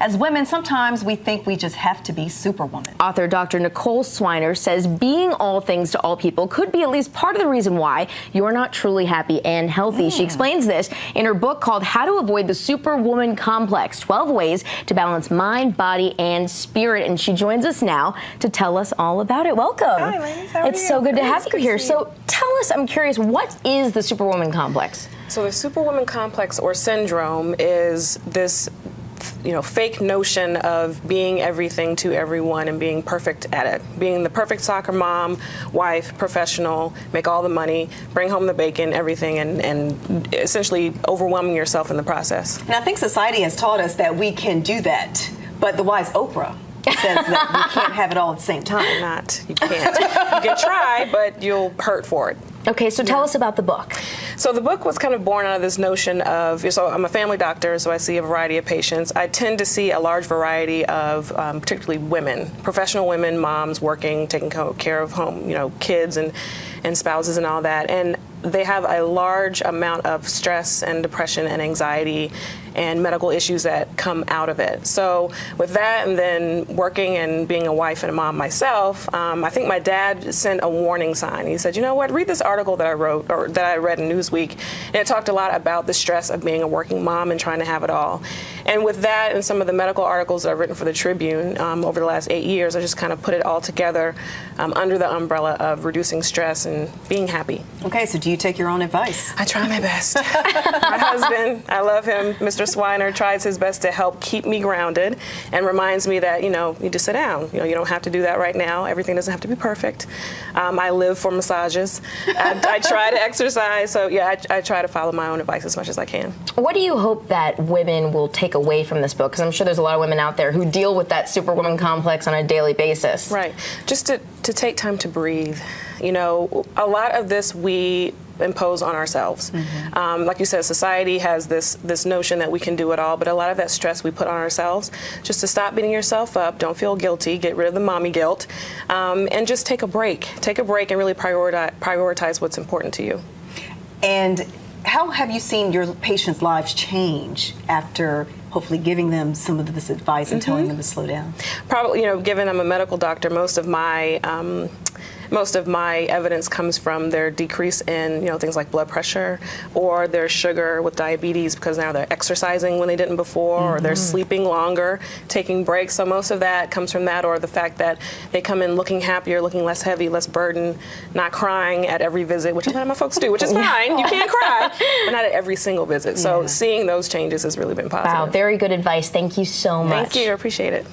As women, sometimes we think we just have to be Superwoman. Author Dr. Nicole Swiner says being all things to all people could be at least part of the reason why you're not truly happy and healthy. She explains this in her book called How to Avoid the Superwoman Complex, 12 Ways to Balance Mind, Body, and Spirit. And she joins us now to tell us all about it. Welcome. Hi, ladies. How are It's you? so good to have It's you here. good to see you. So tell us, I'm curious, what is the Superwoman Complex? So the Superwoman Complex or syndrome is this fake notion of being everything to everyone and being perfect at it. Being the perfect soccer mom, wife, professional, make all the money, bring home the bacon, everything, and essentially overwhelming yourself in the process. And I think society has taught us that we can do that, but the wise Oprah says that you can't have it all at the same time. You can't. You can try, but you'll hurt for it. Okay, so tell us about the book. So the book was kind of born out of this notion of, so I'm a family doctor, so I see a variety of patients. I tend to see a large variety of particularly women, professional women, moms working, taking care of home, kids and spouses and all that. And they have a large amount of stress and depression and anxiety and medical issues that come out of it. So with that, and then working and being a wife and a mom myself, I think my dad sent a warning sign. He said, you know what, read this article that I wrote, or that I read in Newsweek, and it talked a lot about the stress of being a working mom and trying to have it all. And with that and some of the medical articles that I've written for the Tribune over the last 8 years, I just kind of put it all together under the umbrella of reducing stress and being happy. Okay, so do you take your own advice? I try my best. My husband, I love him, Mr. Swiner, tries his best to help keep me grounded and reminds me that, you need to sit down. You don't have to do that right now. Everything doesn't have to be perfect. I live for massages. I try to exercise. So, yeah, I try to follow my own advice as much as I can. What do you hope that women will take away from this book? Because I'm sure there's a lot of women out there who deal with that Superwoman complex on a daily basis. Right. Just to take time to breathe. A lot of this we impose on ourselves. Like you said, society has this notion that we can do it all, but a lot of that stress we put on ourselves. Just to stop beating yourself up, don't feel guilty, get rid of the mommy guilt, and just take a break. Take a break and really prioritize what's important to you. And how have you seen your patients' lives change after hopefully giving them some of this advice and telling them to slow down? Probably, given I'm a medical doctor, most of my evidence comes from their decrease in, things like blood pressure or their sugar with diabetes, because now they're exercising when they didn't before, or they're sleeping longer, taking breaks. So most of that comes from that, or the fact that they come in looking happier, looking less heavy, less burdened, not crying at every visit, which a lot of my folks do, which is fine. You can't cry, but not at every single visit. So seeing those changes has really been positive. Wow, very good advice. Thank you so much. Thank you. I appreciate it.